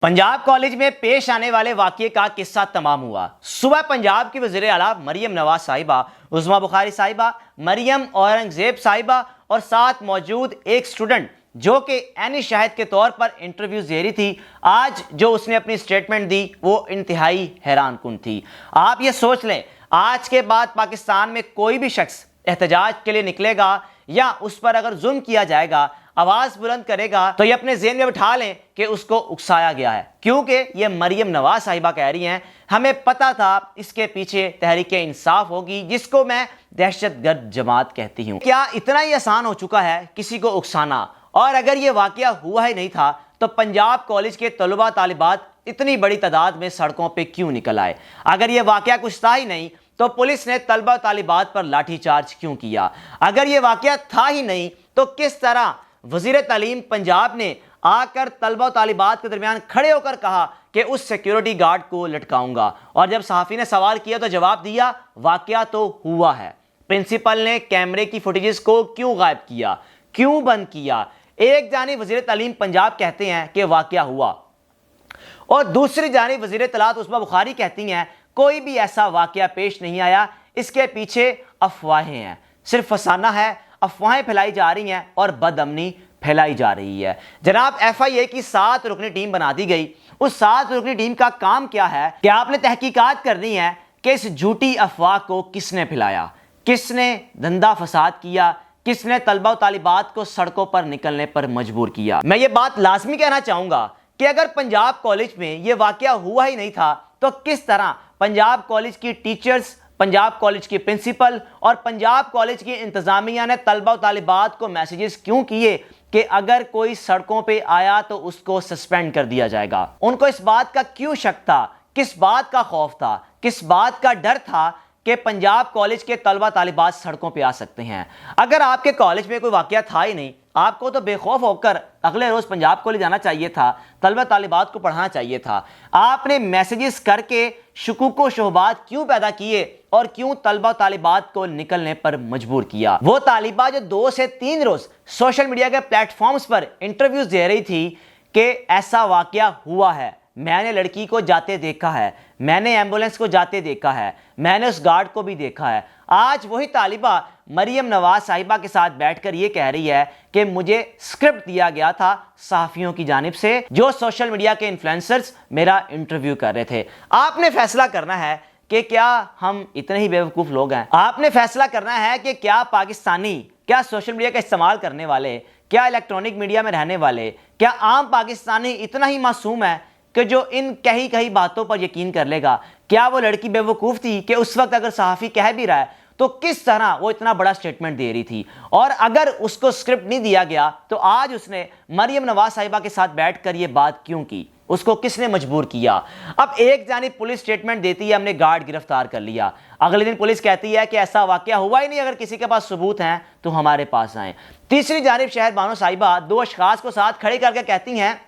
Punjab college में पेश आने वाले वाकये का किस्सा तमाम हुआ। सुबह पंजाब की वज़ीर आला मरियम नवाज साहिबा, उज़्मा बुखारी साहिबा, मरियम औरंगज़ेब साहिबा और साथ मौजूद एक स्टूडेंट जो कि एनी शाहिद के तौर पर इंटरव्यू दे रही थी, आज जो उसने अपनी स्टेटमेंट दी वो इंतहाई हैरान कुन थी। आप ये सोच लें, आज के बाद पाकिस्तान में कोई भी शख्स एहतजाज के लिए निकलेगा या उस पर अगर जुल्म किया जाएगा, आवाज बुलंद करेगा, तो ये अपने ज़हन में बिठा लें कि उसको उकसाया गया है, क्योंकि ये मरियम नवाज साहिबा कह रही हैं हमें पता था इसके पीछे तहरीक इंसाफ होगी, जिसको मैं दहशतगर्द जमात कहती हूँ। क्या इतना ही आसान हो चुका है किसी को उकसाना? और अगर ये वाकया हुआ ही नहीं था तो पंजाब कॉलेज के तलबा तालिबात इतनी बड़ी तादाद में सड़कों पर क्यों निकल आए? अगर ये वाकया कुछ था ही नहीं तो पुलिस ने तलबा तालिबात पर लाठीचार्ज क्यों किया? अगर ये वाकया था ही नहीं तो किस तरह वज़ीर तालीम पंजाब ने आकर तलबा तालिबात के दरमियान खड़े होकर कहा कि उस सिक्योरिटी गार्ड को लटकाऊंगा? और जब सहाफ़ी ने सवाल किया तो जवाब दिया वाकया तो हुआ है। प्रिंसिपल ने कैमरे की फुटेजेस को क्यों गायब किया, क्यों बंद किया? एक जानिब वज़ीर तालीम पंजाब कहते हैं कि वाकया हुआ और दूसरी जानिब वज़ीर इत्तलात उज़्मा बुखारी कहती हैं कोई भी ऐसा वाकया पेश नहीं आया, इसके पीछे अफवाहें हैं, सिर्फ फसाना है, अफवाहें फैलाई जा रही हैं और बदअमनी फैलाई जा रही है। जनाब, FIA की 7 रुकनी टीम बना दी गई। उस 7 रुकनी टीम का काम क्या है कि आपने तहकीकात करनी है कि इस झूठी अफवाह को किसने फैलाया, किसने धंधा फसाद किया, किसने तलबा तालिबात को सड़कों पर निकलने पर मजबूर किया। मैं ये बात लाजमी कहना चाहूँगा कि अगर पंजाब कॉलेज में ये वाकया हुआ ही नहीं था तो किस तरह पंजाब कॉलेज की टीचर्स, पंजाब कॉलेज की प्रिंसिपल और पंजाब कॉलेज की इंतजामिया ने तलबा तालिबात को मैसेजेस क्यों किए कि अगर कोई सड़कों पे आया तो उसको सस्पेंड कर दिया जाएगा? उनको इस बात का क्यों शक था, किस बात का खौफ था, किस बात का डर था कि पंजाब कॉलेज के तलबा तालिबात सड़कों पे आ सकते हैं? अगर आपके कॉलेज में कोई वाकया था ही नहीं, आपको तो बेखौफ होकर अगले रोज पंजाब कॉलेज आना चाहिए था, तलबा तालिबात को पढ़ाना चाहिए था। आपने मैसेजेस करके शुकूक व शुबहात क्यों पैदा किए और क्यों तलबा तालिबात को निकलने पर मजबूर किया? वो तालिबा जो 2 से 3 रोज सोशल मीडिया के प्लेटफॉर्म्स पर इंटरव्यूज दे रही थी कि ऐसा वाकया हुआ है, मैंने लड़की को जाते देखा है, मैंने एम्बुलेंस को जाते देखा है, मैंने उस गार्ड को भी देखा है, आज वही तालिबा मरियम नवाज साहिबा के साथ बैठकर ये कह रही है कि मुझे स्क्रिप्ट दिया गया था सहाफ़ियों की जानिब से, जो सोशल मीडिया के इन्फ्लुएंसर्स मेरा इंटरव्यू कर रहे थे। आपने फैसला करना है कि क्या हम इतने ही बेवकूफ़ लोग हैं? आपने फैसला करना है कि क्या पाकिस्तानी, क्या सोशल मीडिया का इस्तेमाल करने वाले, क्या इलेक्ट्रॉनिक मीडिया में रहने वाले, क्या आम पाकिस्तानी इतना ही मासूम है कि जो इन कही बातों पर यकीन कर लेगा? क्या वो लड़की बेवकूफ़ थी कि उस वक्त अगर सहाफ़ी कह भी रहा है तो किस तरह वो इतना बड़ा स्टेटमेंट दे रही थी? और अगर उसको स्क्रिप्ट नहीं दिया गया तो आज उसने मरियम नवाज साहिबा के साथ बैठकर ये बात क्यों की? उसको किसने मजबूर किया? अब एक जानिब पुलिस स्टेटमेंट देती है हमने गार्ड गिरफ्तार कर लिया, अगले दिन पुलिस कहती है कि ऐसा वाकया हुआ ही नहीं, अगर किसी के पास सबूत हैं तो हमारे पास आए। तीसरी जानिब शहर बानो साहिबा 2 अशखास को साथ खड़े करके कहती हैं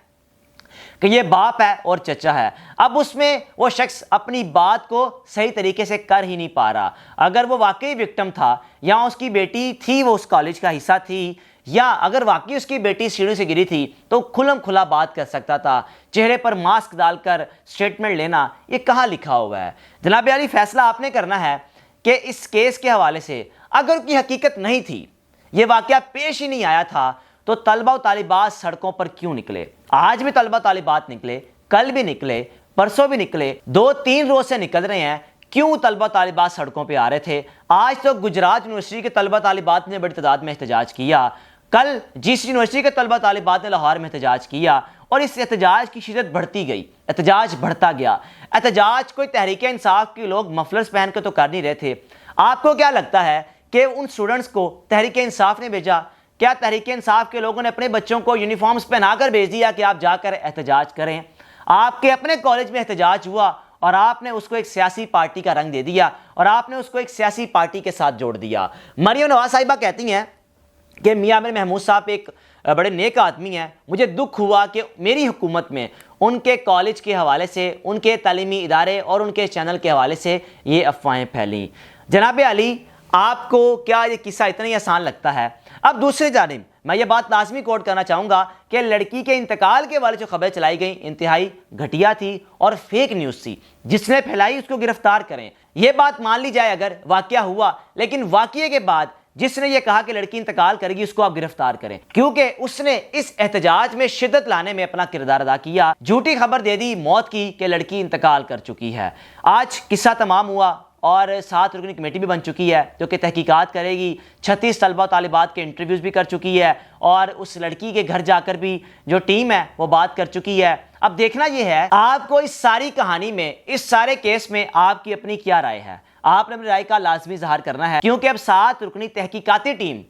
कि ये बाप है और चचा है। अब उसमें वो शख्स अपनी बात को सही तरीके से कर ही नहीं पा रहा। अगर वो वाकई विक्टिम था या उसकी बेटी थी, वो उस कॉलेज का हिस्सा थी, या अगर वाकई उसकी बेटी सीढ़ी से गिरी थी तो खुलम खुला बात कर सकता था। चेहरे पर मास्क डालकर स्टेटमेंट लेना, ये कहाँ लिखा हुआ है? जनाब अली, फैसला आपने करना है कि इस केस के हवाले से अगर की हकीकत नहीं थी, ये वाकया पेश ही नहीं आया था, तो तलबा तालिबात सड़कों पर क्यों निकले? आज भी तलबा तालिबात निकले, कल भी निकले, परसों भी निकले, 2-3 रोज से निकल रहे हैं। क्यों तलबा तालिबात सड़कों पे आ रहे थे? आज तो गुजरात यूनिवर्सिटी के तलबा तालिबात ने बड़ी तादाद में एहतजाज किया, कल GC यूनिवर्सिटी के तलबा तालिबात ने लाहौर में एहतजाज किया और इस एहतजाज की शिदत बढ़ती गई, एहतजाज बढ़ता गया। एहतजाज कोई तहरीक इंसाफ के लोग मफलर्स पहन कर तो कर नहीं रहे थे। आपको क्या लगता है कि उन स्टूडेंट्स को तहरीक इंसाफ ने भेजा? क्या तहरीक इंसाफ के लोगों ने अपने बच्चों को यूनिफॉर्म्स पहनाकर भेज दिया कि आप जाकर एहतजाज करें? आपके अपने कॉलेज में एहतजाज हुआ और आपने उसको एक सियासी पार्टी का रंग दे दिया और आपने उसको एक सियासी पार्टी के साथ जोड़ दिया। मरियम नवाज साहिबा कहती हैं कि मियां अमीर महमूद साहब एक बड़े नेक आदमी हैं, मुझे दुख हुआ कि मेरी हुकूमत में उनके कॉलेज के हवाले से, उनके तालीमी इदारे और उनके चैनल के हवाले से ये अफवाहें फैली। जनाब अली, आपको क्या ये किस्सा इतना ही आसान लगता है? اب دوسری جانب میں یہ بات لازمی کوٹ کرنا چاہوں گا کہ لڑکی کے انتقال کے والے جو خبریں چلائی گئیں انتہائی گھٹیا تھی اور فیک نیوز تھی، جس نے پھیلائی اس کو گرفتار کریں۔ یہ بات مان لی جائے اگر واقعہ ہوا، لیکن واقعے کے بعد جس نے یہ کہا کہ لڑکی انتقال کرے گی اس کو آپ گرفتار کریں، کیونکہ اس نے اس احتجاج میں شدت لانے میں اپنا کردار ادا کیا، جھوٹی خبر دے دی موت کی کہ لڑکی انتقال کر چکی ہے۔ آج قصہ تمام ہوا اور 7 رکنی کمیٹی بھی بن چکی ہے جو کہ تحقیقات کرے گی، 36 طلبہ و طالبات کے انٹرویوز بھی کر چکی ہے اور اس لڑکی کے گھر جا کر بھی جو ٹیم ہے وہ بات کر چکی ہے۔ اب دیکھنا یہ ہے آپ کو اس ساری کہانی میں، اس سارے کیس میں آپ کی اپنی کیا رائے ہے۔ آپ نے اپنی رائے کا لازمی اظہار کرنا ہے، کیونکہ اب 7 رکنی تحقیقاتی ٹیم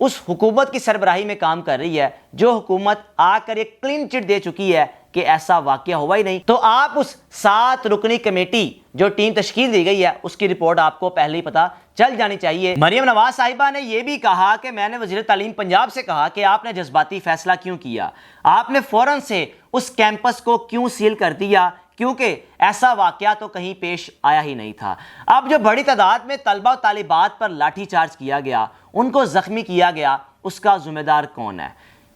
اس حکومت کی سربراہی میں کام کر رہی ہے جو حکومت آ کر یہ کلین چٹ دے چکی ہے کہ ایسا واقعہ ہوا ہی نہیں۔ تو آپ اس 7 رکنی کمیٹی جو ٹیم تشکیل دی گئی ہے اس کی رپورٹ آپ کو پہلے ہی پتہ چل جانی چاہیے۔ مریم نواز صاحبہ نے یہ بھی کہا کہ میں نے وزیر تعلیم پنجاب سے کہا کہ آپ نے جذباتی فیصلہ کیوں کیا، آپ نے فوراً سے اس کیمپس کو کیوں سیل کر دیا، کیونکہ ایسا واقعہ تو کہیں پیش آیا ہی نہیں تھا۔ اب جو بڑی تعداد میں طلبہ و طالبات پر لاٹھی چارج کیا گیا، ان کو زخمی کیا گیا، اس کا ذمہ دار کون ہے؟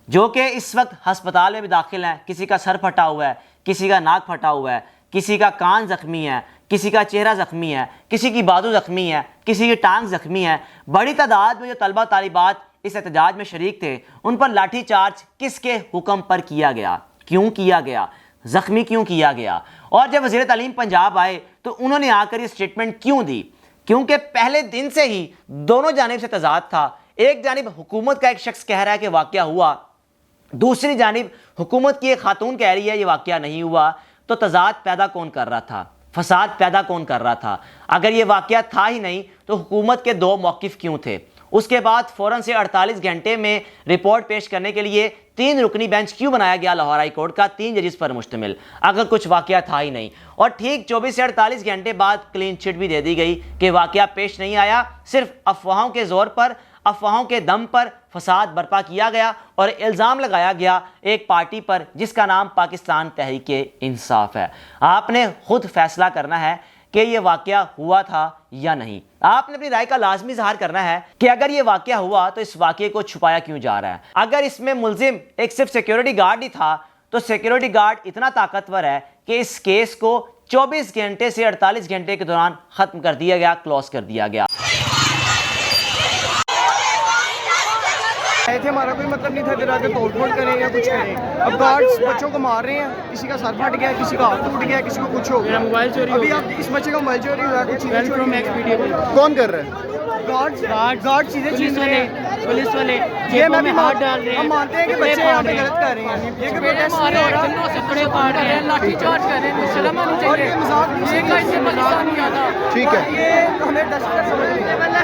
جو کہ اس وقت ہسپتال میں بھی داخل ہیں، کسی کا سر پھٹا ہوا ہے، کسی کا ناک پھٹا ہوا ہے، کسی کا کان زخمی ہے، کسی کا چہرہ زخمی ہے، کسی کی بازو زخمی ہے، کسی کی ٹانگ زخمی ہے۔ بڑی تعداد میں جو طلبہ و طالبات اس احتجاج میں شریک تھے ان پر لاٹھی چارج کس کے حکم پر کیا گیا، کیوں کیا گیا، زخمی کیوں کیا گیا؟ اور جب وزیر تعلیم پنجاب آئے تو انہوں نے آ کر یہ سٹیٹمنٹ کیوں دی؟ کیونکہ پہلے دن سے ہی دونوں جانب سے تضاد تھا۔ ایک جانب حکومت کا ایک شخص کہہ رہا ہے کہ واقعہ ہوا، دوسری جانب حکومت کی ایک خاتون کہہ رہی ہے یہ واقعہ نہیں ہوا۔ تو تضاد پیدا کون کر رہا تھا، فساد پیدا کون کر رہا تھا؟ اگر یہ واقعہ تھا ہی نہیں تو حکومت کے 2 موقف کیوں تھے؟ اس کے بعد فوراً سے 48 گھنٹے میں رپورٹ پیش کرنے کے لیے 3 رکنی بینچ کیوں بنایا گیا لاہور ہائی کورٹ کا 3 ججز پر مشتمل، اگر کچھ واقعہ تھا ہی نہیں؟ اور ٹھیک 24 سے 48 گھنٹے بعد کلین چٹ بھی دے دی گئی کہ واقعہ پیش نہیں آیا، صرف افواہوں کے زور پر، افواہوں کے دم پر فساد برپا کیا گیا اور الزام لگایا گیا ایک پارٹی پر جس کا نام پاکستان تحریک انصاف ہے۔ آپ نے خود فیصلہ کرنا ہے کہ یہ واقعہ ہوا تھا یا نہیں۔ آپ نے اپنی رائے کا لازمی اظہار کرنا ہے کہ اگر یہ واقعہ ہوا تو اس واقعے کو چھپایا کیوں جا رہا ہے؟ اگر اس میں ملزم ایک صرف سیکیورٹی گارڈ ہی تھا تو سیکیورٹی گارڈ اتنا طاقتور ہے کہ اس کیس کو 24 گھنٹے سے 48 گھنٹے کے دوران ختم کر دیا گیا، کلوز کر دیا گیا۔ تھے ہمارا کوئی مطلب نہیں تھا ادھر آ کے توڑ پھوڑ کریں یا کچھ کریں۔ اب گارڈز بچوں کو مار رہے ہیں، کسی کا سر پھٹ گیا، کسی کا ہاتھ ٹوٹ گیا، کسی کو کچھ ہو گیا، موبائل چوری ابھی آپ اس بچے کا موبائل چوری ہوا ہے، چیزیں چوری کون کر رہا ہے؟ گارڈ چیزیں چھین رہے ہیں، پولیس والے یہ میں بھی ہاتھ ڈال رہے ہیں۔ ہم مانتے ہیں کہ بچے یہاں پہ غلط کر رہے ہیں، یہ کہ پروٹیسٹ نہیں ہو رہا، کپڑے پاڑ رہے ہیں، لاٹھی چارج کر رہے ہیں، شرم آنی چاہیے، اور یہ مذاق نہیں ہے، ٹھیک ہے، یہ ہمیں 10 سمجھ